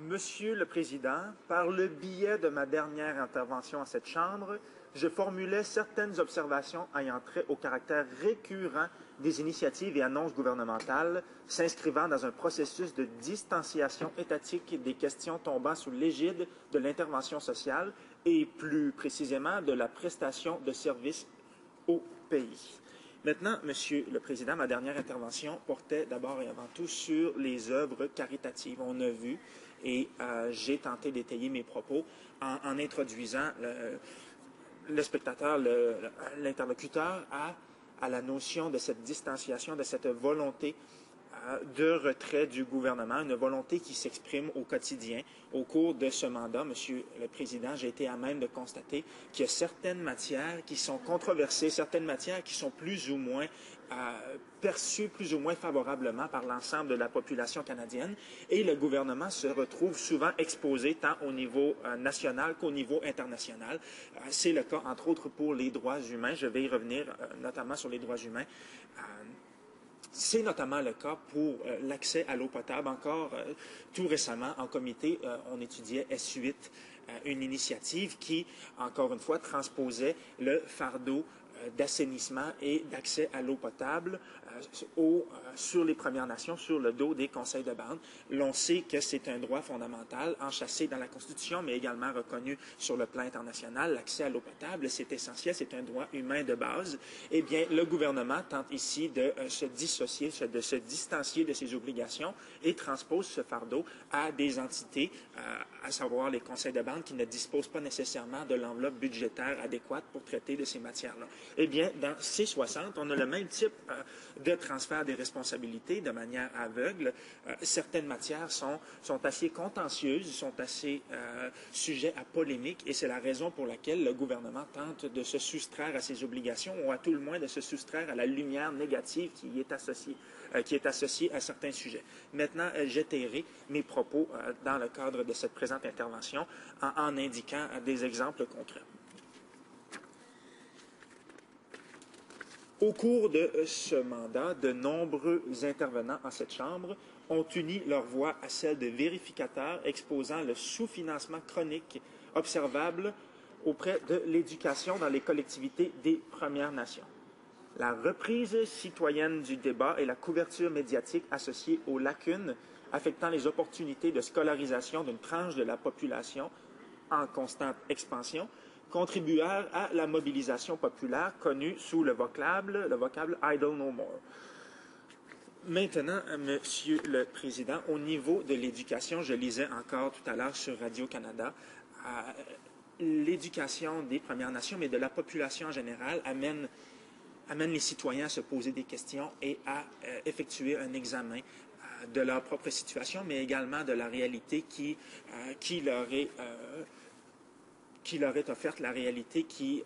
Monsieur le Président, par le biais de ma dernière intervention à cette Chambre, je formulais certaines observations ayant trait au caractère récurrent des initiatives et annonces gouvernementales s'inscrivant dans un processus de distanciation étatique des questions tombant sous l'égide de l'intervention sociale et plus précisément de la prestation de services au pays. Maintenant, Monsieur le Président, ma dernière intervention portait d'abord et avant tout sur les œuvres caritatives. On a vu, et j'ai tenté d'étayer mes propos en introduisant le spectateur, l'interlocuteur à la notion de cette distanciation, de cette volonté de retrait du gouvernement, une volonté qui s'exprime au quotidien. Au cours de ce mandat, Monsieur le Président, j'ai été à même de constater qu'il y a certaines matières qui sont controversées, certaines matières qui sont plus ou moins perçues plus ou moins favorablement par l'ensemble de la population canadienne, et le gouvernement se retrouve souvent exposé tant au niveau national qu'au niveau international. C'est le cas, entre autres, pour les droits humains. Je vais y revenir notamment sur les droits humains. C'est notamment le cas pour l'accès à l'eau potable. Encore tout récemment, en comité, on étudiait S8, une initiative qui, encore une fois, transposait le fardeau d'assainissement et d'accès à l'eau potable sur les Premières Nations, sur le dos des conseils de bande. L'on sait que c'est un droit fondamental enchâssé dans la Constitution, mais également reconnu sur le plan international. L'accès à l'eau potable, c'est essentiel, c'est un droit humain de base. Eh bien, le gouvernement tente ici de se dissocier, de se distancier de ses obligations et transpose ce fardeau à des entités, à savoir les conseils de bande, qui ne disposent pas nécessairement de l'enveloppe budgétaire adéquate pour traiter de ces matières-là. Eh bien, dans C60, on a le même type de transfert des responsabilités de manière aveugle. Certaines matières sont assez contentieuses, sont assez sujets à polémique, et c'est la raison pour laquelle le gouvernement tente de se soustraire à ses obligations, ou à tout le moins de se soustraire à la lumière négative qui est associée à certains sujets. Maintenant, j'étayerai mes propos dans le cadre de cette présente intervention en indiquant des exemples concrets. Au cours de ce mandat, de nombreux intervenants en cette Chambre ont uni leur voix à celle de vérificateurs exposant le sous-financement chronique observable auprès de l'éducation dans les collectivités des Premières Nations. La reprise citoyenne du débat et la couverture médiatique associée aux lacunes affectant les opportunités de scolarisation d'une tranche de la population en constante expansion contribuèrent à la mobilisation populaire connue sous le vocable « idle no more ». Maintenant, Monsieur le Président, au niveau de l'éducation, je lisais encore tout à l'heure sur Radio-Canada, l'éducation des Premières Nations, mais de la population en général, amène les citoyens à se poser des questions et à effectuer un examen de leur propre situation, mais également de la réalité qui leur est offerte, la réalité qui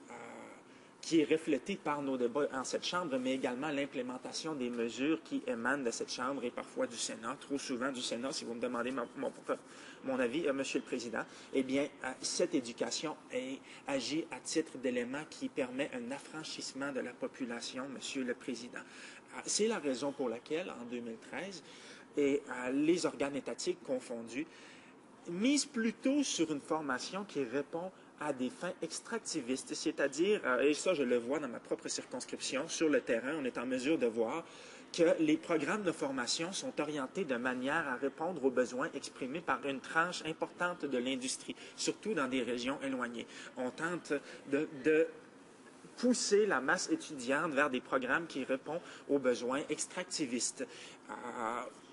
est reflétée par nos débats en cette Chambre, mais également l'implémentation des mesures qui émanent de cette Chambre et parfois du Sénat, trop souvent du Sénat, si vous me demandez mon avis, Monsieur le Président. Eh bien, cette éducation agit à titre d'élément qui permet un affranchissement de la population, Monsieur le Président. C'est la raison pour laquelle, en 2013, les organes étatiques confondus misent plutôt sur une formation qui répond à des fins extractivistes, c'est-à-dire, et ça je le vois dans ma propre circonscription, sur le terrain, on est en mesure de voir que les programmes de formation sont orientés de manière à répondre aux besoins exprimés par une tranche importante de l'industrie, surtout dans des régions éloignées. On tente de pousser la masse étudiante vers des programmes qui répondent aux besoins extractivistes,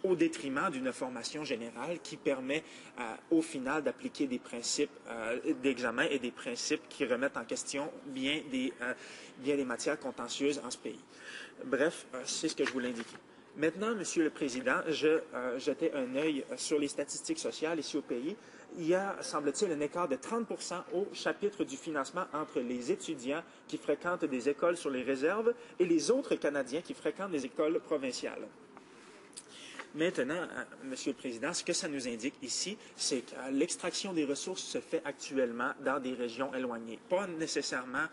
au détriment d'une formation générale qui permet au final d'appliquer des principes d'examen et des principes qui remettent en question bien des matières contentieuses en ce pays. Bref, c'est ce que je voulais indiquer. Maintenant, Monsieur le Président, je jetais un œil sur les statistiques sociales ici au pays. Il y a, semble-t-il, un écart de 30% au chapitre du financement entre les étudiants qui fréquentent des écoles sur les réserves et les autres Canadiens qui fréquentent des écoles provinciales. Maintenant, Monsieur le Président, ce que ça nous indique ici, c'est que l'extraction des ressources se fait actuellement dans des régions éloignées. Pas nécessairement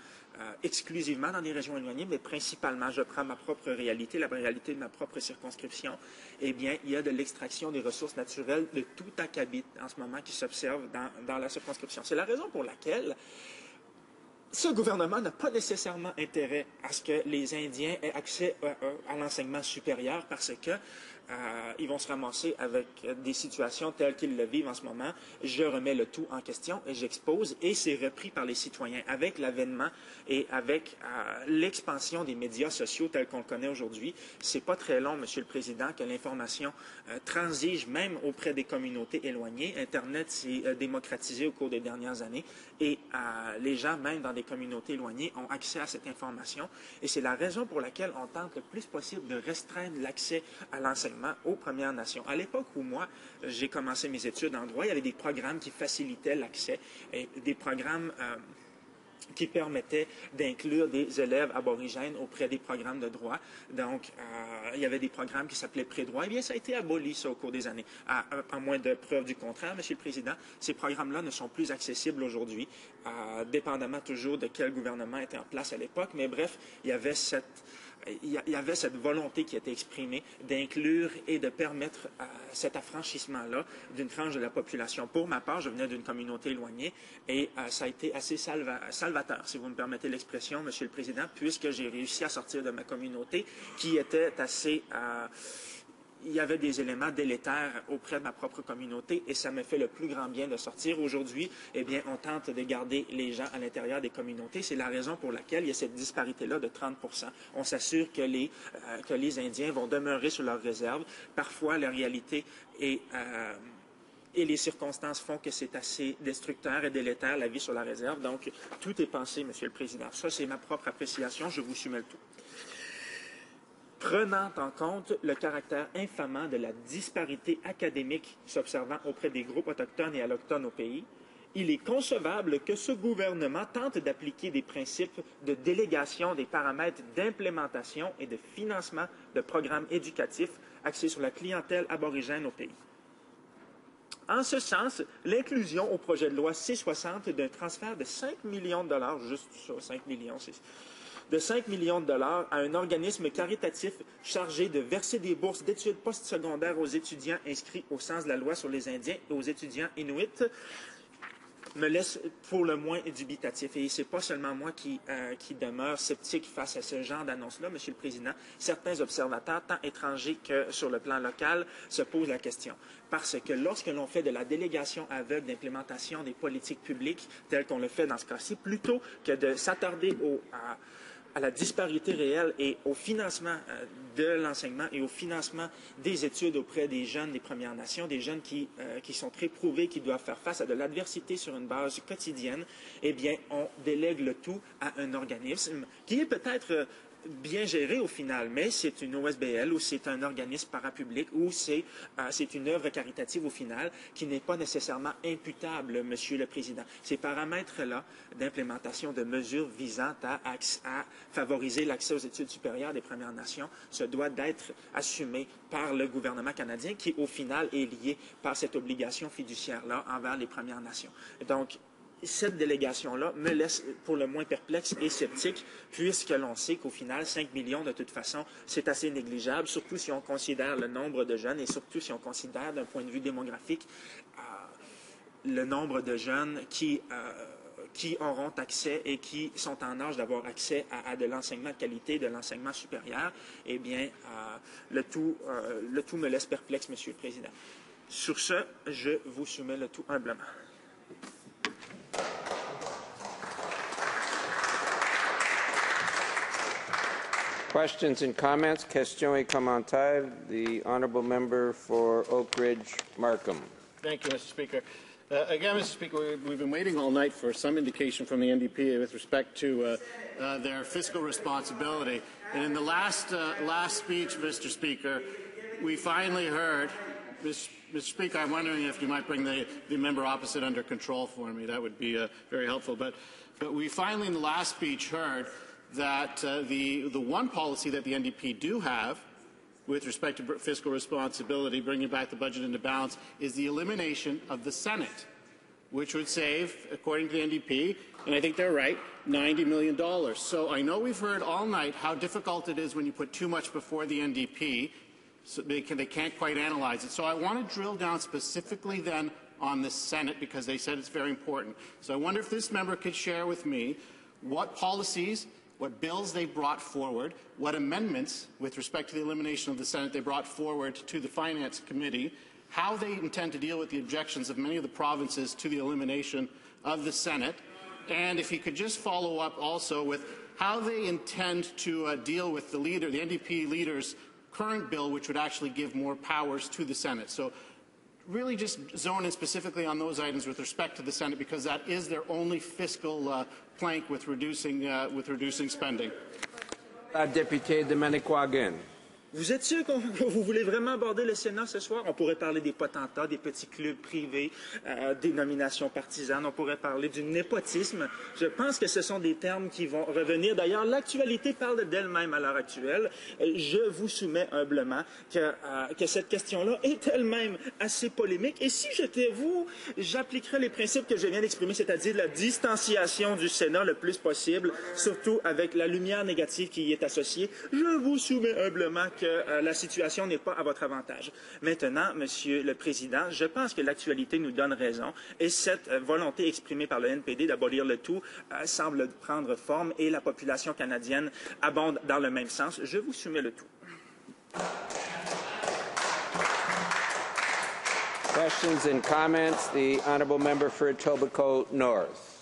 exclusivement dans des régions éloignées, mais principalement, je prends ma propre réalité, la réalité de ma propre circonscription, eh bien, il y a de l'extraction des ressources naturelles de tout acabit en ce moment qui s'observe dans la circonscription. C'est la raison pour laquelle ce gouvernement n'a pas nécessairement intérêt à ce que les Indiens aient accès à l'enseignement supérieur parce que ils vont se ramasser avec des situations telles qu'ils le vivent en ce moment. Je remets le tout en question et j'expose, et c'est repris par les citoyens. Avec l'avènement et avec l'expansion des médias sociaux tels qu'on le connaît aujourd'hui, c'est pas très long, Monsieur le Président, que l'information transige même auprès des communautés éloignées. Internet s'est démocratisé au cours des dernières années et les gens, même dans des communautés éloignées, ont accès à cette information. Et c'est la raison pour laquelle on tente le plus possible de restreindre l'accès à l'enseignement aux Premières Nations. À l'époque où moi, j'ai commencé mes études en droit, il y avait des programmes qui facilitaient l'accès, des programmes qui permettaient d'inclure des élèves aborigènes auprès des programmes de droit. Donc, il y avait des programmes qui s'appelaient pré-droit. Eh bien, ça a été aboli, ça, au cours des années. À moins de preuves du contraire, Monsieur le Président, ces programmes-là ne sont plus accessibles aujourd'hui, dépendamment toujours de quel gouvernement était en place à l'époque. Mais bref, il y avait cette volonté qui était exprimée d'inclure et de permettre cet affranchissement-là d'une tranche de la population. Pour ma part, je venais d'une communauté éloignée et ça a été assez salvateur, si vous me permettez l'expression, Monsieur le Président, puisque j'ai réussi à sortir de ma communauté qui était assez... il y avait des éléments délétères auprès de ma propre communauté et ça me fait le plus grand bien de sortir. Aujourd'hui, eh bien, on tente de garder les gens à l'intérieur des communautés. C'est la raison pour laquelle il y a cette disparité-là de 30 %. On s'assure que les Indiens vont demeurer sur leurs réserves. Parfois, la réalité est... et les circonstances font que c'est assez destructeur et délétère, la vie sur la réserve. Donc, tout est pensé, Monsieur le Président. Ça, c'est ma propre appréciation. Je vous soumets le tout. Prenant en compte le caractère infamant de la disparité académique s'observant auprès des groupes autochtones et allochtones au pays, il est concevable que ce gouvernement tente d'appliquer des principes de délégation des paramètres d'implémentation et de financement de programmes éducatifs axés sur la clientèle aborigène au pays. En ce sens, l'inclusion au projet de loi C-60 d'un transfert de 5 millions de dollars, juste sur 5 millions, de 5 millions de dollars à un organisme caritatif chargé de verser des bourses d'études postsecondaires aux étudiants inscrits au sens de la loi sur les Indiens et aux étudiants inuits me laisse pour le moins dubitatif. Et ce n'est pas seulement moi qui demeure sceptique face à ce genre d'annonce-là, Monsieur le Président. Certains observateurs, tant étrangers que sur le plan local, se posent la question. Parce que lorsque l'on fait de la délégation aveugle d'implémentation des politiques publiques, telles qu'on le fait dans ce cas-ci, plutôt que de s'attarder à la disparité réelle et au financement de l'enseignement et au financement des études auprès des jeunes des Premières Nations, des jeunes qui sont très prouvés, qui doivent faire face à de l'adversité sur une base quotidienne, eh bien, on délègue le tout à un organisme qui est peut-être bien géré au final, mais c'est une OSBL ou c'est un organisme parapublic ou c'est une œuvre caritative au final qui n'est pas nécessairement imputable, Monsieur le Président. Ces paramètres-là d'implémentation de mesures visant à favoriser l'accès aux études supérieures des Premières Nations se doit d'être assumé par le gouvernement canadien qui, au final, est lié par cette obligation fiduciaire-là envers les Premières Nations. Donc, cette délégation-là me laisse pour le moins perplexe et sceptique, puisque l'on sait qu'au final, 5 millions, de toute façon, c'est assez négligeable, surtout si on considère le nombre de jeunes et surtout si on considère, d'un point de vue démographique, le nombre de jeunes qui auront accès et qui sont en âge d'avoir accès à de l'enseignement de qualité, de l'enseignement supérieur. Eh bien, le tout me laisse perplexe, Monsieur le Président. Sur ce, je vous soumets le tout humblement. Questions and comments? Question et commentaire. The honourable member for Oak Ridge, Markham. Thank you, Mr. Speaker. Again, Mr. Speaker, we've been waiting all night for some indication from the NDP with respect to their fiscal responsibility. And in the last speech, Mr. Speaker, we finally heard, Mr. Speaker, I'm wondering if you might bring the member opposite under control for me. That would be very helpful. But we finally, in the last speech, heard that the one policy that the NDP do have, with respect to fiscal responsibility, bringing back the budget into balance, is the elimination of the Senate, which would save, according to the NDP, and I think they're right, $90 million. So I know we've heard all night how difficult it is when you put too much before the NDP, so they can't quite analyze it. So I want to drill down specifically then on the Senate, because they said it's very important. So I wonder if this member could share with me what policies, what bills they brought forward, what amendments with respect to the elimination of the Senate they brought forward to the Finance Committee, how they intend to deal with the objections of many of the provinces to the elimination of the Senate, and if he could just follow up also with how they intend to deal with the NDP leader's current bill, which would actually give more powers to the Senate. So really just zone in specifically on those items with respect to the Senate, because that is their only fiscal plank with reducing spending. Député de Manicouagan. Vous êtes sûr que vous voulez vraiment aborder le Sénat ce soir? On pourrait parler des potentats, des petits clubs privés, des nominations partisanes. On pourrait parler du népotisme. Je pense que ce sont des termes qui vont revenir. D'ailleurs, l'actualité parle d'elle-même à l'heure actuelle. Je vous soumets humblement que cette question-là est elle-même assez polémique. Et si j'étais vous, j'appliquerais les principes que je viens d'exprimer, c'est-à-dire la distanciation du Sénat le plus possible, surtout avec la lumière négative qui y est associée. Je vous soumets humblement que la situation n'est pas à votre avantage. Maintenant, Monsieur le Président, je pense que l'actualité nous donne raison et cette volonté exprimée par le NPD d'abolir le tout semble prendre forme et la population canadienne abonde dans le même sens. Je vous soumets le tout. Questions and comments. The honourable member for Etobicoke North.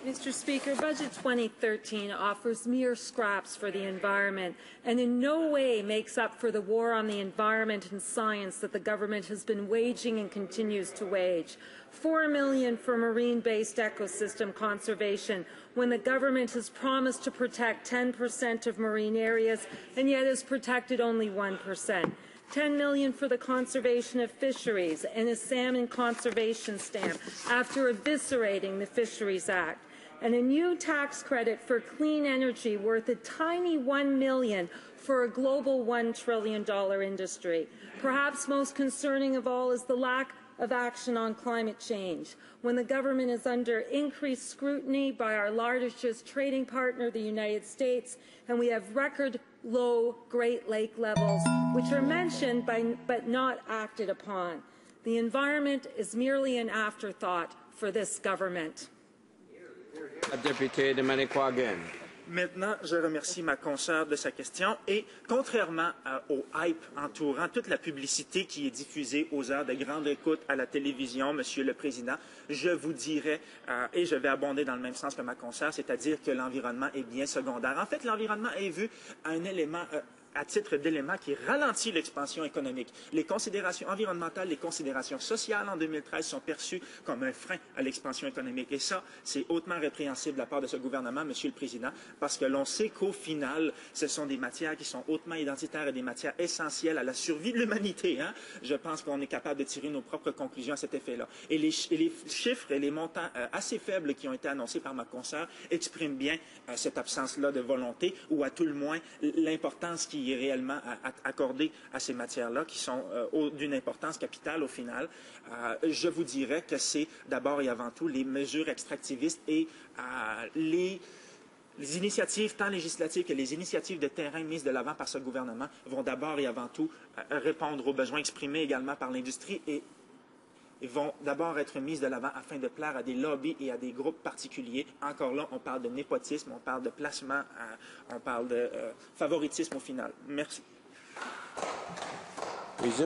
Mr. Speaker, Budget 2013 offers mere scraps for the environment and in no way makes up for the war on the environment and science that the government has been waging and continues to wage. $4 million for marine-based ecosystem conservation when the government has promised to protect 10% of marine areas and yet has protected only 1%. $10 million for the conservation of fisheries and a salmon conservation stamp after eviscerating the Fisheries Act. And a new tax credit for clean energy worth a tiny $1 million for a global $1 trillion industry. Perhaps most concerning of all is the lack of action on climate change, when the government is under increased scrutiny by our largest trading partner, the United States, and we have record low Great Lake levels, which are mentioned but not acted upon. The environment is merely an afterthought for this government. Député de Manicouagan. Maintenant, je remercie ma consoeur de sa question et contrairement au hype entourant toute la publicité qui est diffusée aux heures de grande écoute à la télévision, Monsieur le Président, je vous dirais, et je vais abonder dans le même sens que ma consoeur, c'est-à-dire que l'environnement est bien secondaire. En fait, l'environnement est vu un élément à titre d'élément qui ralentit l'expansion économique. Les considérations environnementales, les considérations sociales en 2013 sont perçues comme un frein à l'expansion économique. Et ça, c'est hautement répréhensible de la part de ce gouvernement, Monsieur le Président, parce que l'on sait qu'au final, ce sont des matières qui sont hautement identitaires et des matières essentielles à la survie de l'humanité. Hein? Je pense qu'on est capable de tirer nos propres conclusions à cet effet-là. Et les chiffres et les montants assez faibles qui ont été annoncés par ma consoeur expriment bien cette absence-là de volonté, ou à tout le moins l'importance qui est réellement accordée à ces matières-là, qui sont d'une importance capitale au final. Je vous dirais que c'est d'abord et avant tout les mesures extractivistes et les initiatives tant législatives que les initiatives de terrain mises de l'avant par ce gouvernement vont d'abord et avant tout répondre aux besoins exprimés également par l'industrie et vont d'abord être mises de l'avant afin de plaire à des lobbies et à des groupes particuliers. Encore là, on parle de népotisme, on parle de placement, on parle de favoritisme au final. Merci.